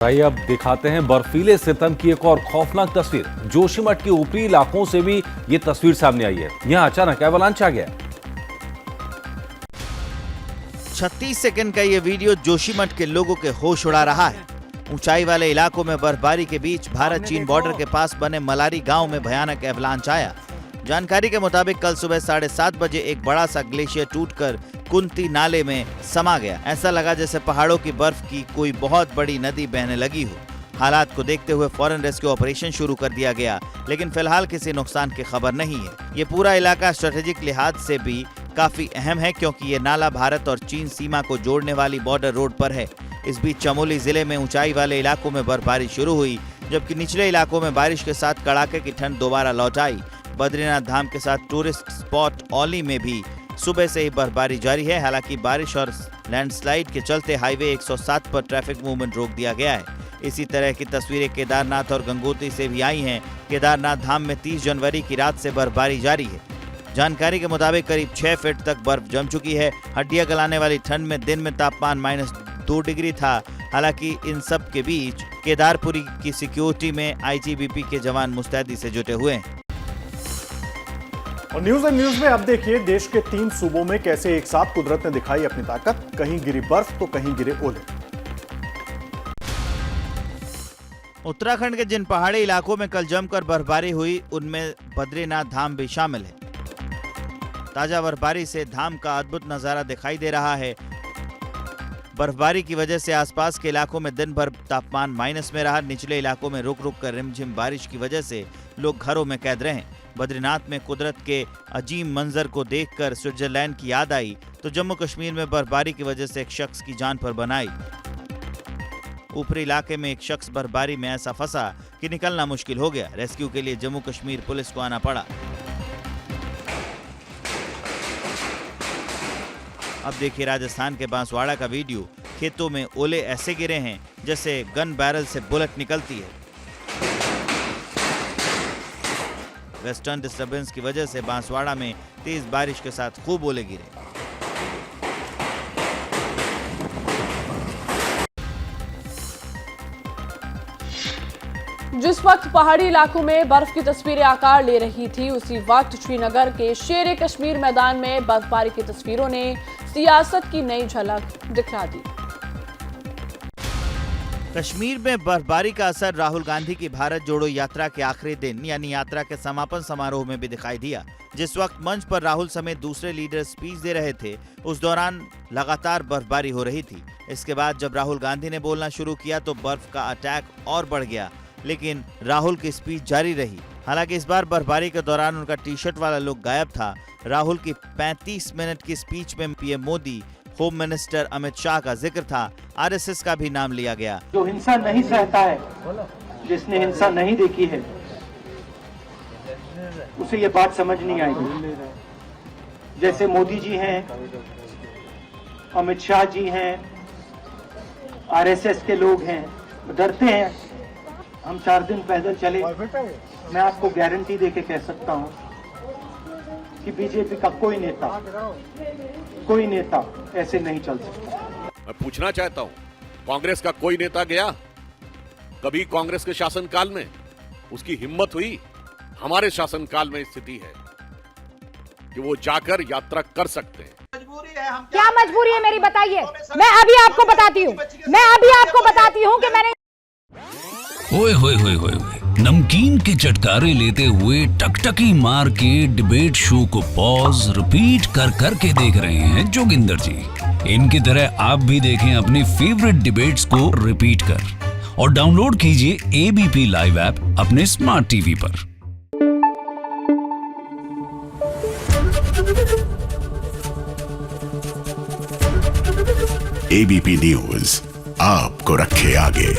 आइए अब दिखाते हैं बर्फीले सितम की एक और खौफनाक तस्वीर। जोशीमठ के ऊपरी इलाकों से भी ये तस्वीर सामने आई है। यहां अचानक एवलांच आ गया। 36 सेकंड का ये वीडियो जोशीमठ के लोगों के होश उड़ा रहा है। ऊंचाई वाले इलाकों में बर्फबारी के बीच भारत चीन बॉर्डर के पास बने मलारी गांव में भयानक एवलांच आया। जानकारी के मुताबिक कल सुबह 7:30 बजे एक बड़ा सा ग्लेशियर टूटकर कुंती नाले में समा गया। ऐसा लगा जैसे पहाड़ों की बर्फ की कोई बहुत बड़ी नदी बहने लगी हो। हालात को देखते हुए फौरन रेस्क्यू ऑपरेशन शुरू कर दिया गया, लेकिन फिलहाल किसी नुकसान की खबर नहीं है। ये पूरा इलाका स्ट्रेटेजिक लिहाज से भी काफी अहम है, क्योंकि ये नाला भारत और चीन सीमा को जोड़ने वाली बॉर्डर रोड पर है। इस बीच चमोली जिले में ऊंचाई वाले इलाकों में बर्फबारी शुरू हुई, जबकि निचले इलाकों में बारिश के साथ कड़ाके की ठंड दोबारा लौट आई। बद्रीनाथ धाम के साथ टूरिस्ट स्पॉट औली में भी सुबह से ही बर्फबारी जारी है। हालांकि बारिश और लैंडस्लाइड के चलते हाईवे 107 पर ट्रैफिक मूवमेंट रोक दिया गया है। इसी तरह की तस्वीरें केदारनाथ और गंगोत्री से भी आई हैं। केदारनाथ धाम में 30 जनवरी की रात से बर्फबारी जारी है। जानकारी के मुताबिक करीब 6 फीट तक बर्फ जम चुकी है। हड्डियां गलाने वाली ठंड में दिन में तापमान -2 डिग्री था। हालांकि इन सब के बीच केदारपुरी की सिक्योरिटी में IGBP के जवान मुस्तैदी से जुटे हुए हैं। और न्यूज एंड न्यूज में अब देखिए देश के 3 सूबों में कैसे एक साथ कुदरत ने दिखाई अपनी ताकत। कहीं गिरी बर्फ तो कहीं गिरे ओले। उत्तराखंड के जिन पहाड़ी इलाकों में कल जमकर बर्फबारी हुई, उनमें बद्रीनाथ धाम भी शामिल है। ताजा बर्फबारी से धाम का अद्भुत नजारा दिखाई दे रहा है। बर्फबारी की वजह से आसपास के इलाकों में दिन भर तापमान माइनस में रहा। निचले इलाकों में रुक रुक कर रिमझिम बारिश की वजह से लोग घरों में कैद रहे। बद्रीनाथ में कुदरत के अजीम मंजर को देखकर स्विट्जरलैंड की याद आई, तो जम्मू कश्मीर में बर्फबारी की वजह से एक शख्स की जान पर बनाई। ऊपरी इलाके में एक शख्स बर्फबारी में ऐसा फंसा कि निकलना मुश्किल हो गया। रेस्क्यू के लिए जम्मू कश्मीर पुलिस को आना पड़ा। अब देखिए राजस्थान के बांसवाड़ा का वीडियो। खेतों में ओले ऐसे गिरे हैं जैसे गन बैरल से बुलेट निकलती है। वेस्टर्न डिस्टर्बेंस की वजह से बांसवाड़ा में तेज बारिश के साथ खूब ओले गिरे। जिस वक्त पहाड़ी इलाकों में बर्फ की तस्वीरें आकार ले रही थी, उसी वक्त श्रीनगर के शेर कश्मीर मैदान में बर्फबारी की तस्वीरों ने सियासत की नई झलक दिखला दी। कश्मीर में बर्फबारी का असर राहुल गांधी की भारत जोड़ो यात्रा के आखिरी दिन यानी यात्रा के समापन समारोह में भी दिखाई दिया। जिस वक्त मंच पर राहुल समेत दूसरे लीडर स्पीच दे रहे थे, उस दौरान लगातार बर्फबारी हो रही थी। इसके बाद जब राहुल गांधी ने बोलना शुरू किया तो बर्फ का अटैक और बढ़ गया, लेकिन राहुल की स्पीच जारी रही। हालांकि इस बार बर्फबारी के दौरान उनका टी-शर्ट वाला लुक गायब था। राहुल की 35 मिनट की स्पीच में PM Modi, home minister Amit Shah का जिक्र था। RSS का भी नाम लिया गया। जो हिंसा नहीं सहता है, जिसने हिंसा नहीं देखी है, उसे ये बात समझ नहीं आएगी। जैसे मोदी जी हैं, अमित शाह जी हैं, RSS के लोग हैं, डरते हैं। हम 4 दिन पैदल चले। मैं आपको गारंटी देके कह सकता हूं कि बीजेपी का कोई नेता ऐसे नहीं चल सकता। मैं पूछना चाहता हूं, कांग्रेस का कोई नेता गया कभी कांग्रेस के शासनकाल में? उसकी हिम्मत हुई? हमारे शासनकाल में स्थिति है कि वो जाकर यात्रा कर सकते हैं। क्या मजबूरी है मेरी, बताइए। मैं अभी आपको बताती हूँ कि मैंने ओए होए होए होए नमकीन के चटकारे लेते हुए टकटकी मार के डिबेट शो को पॉज रिपीट कर करके देख रहे हैं जोगिंदर जी। इनकी तरह आप भी देखें अपनी फेवरेट डिबेट्स को रिपीट कर और डाउनलोड कीजिए ABP लाइव ऐप अपने स्मार्ट टीवी पर। ABP न्यूज आपको रखे आगे।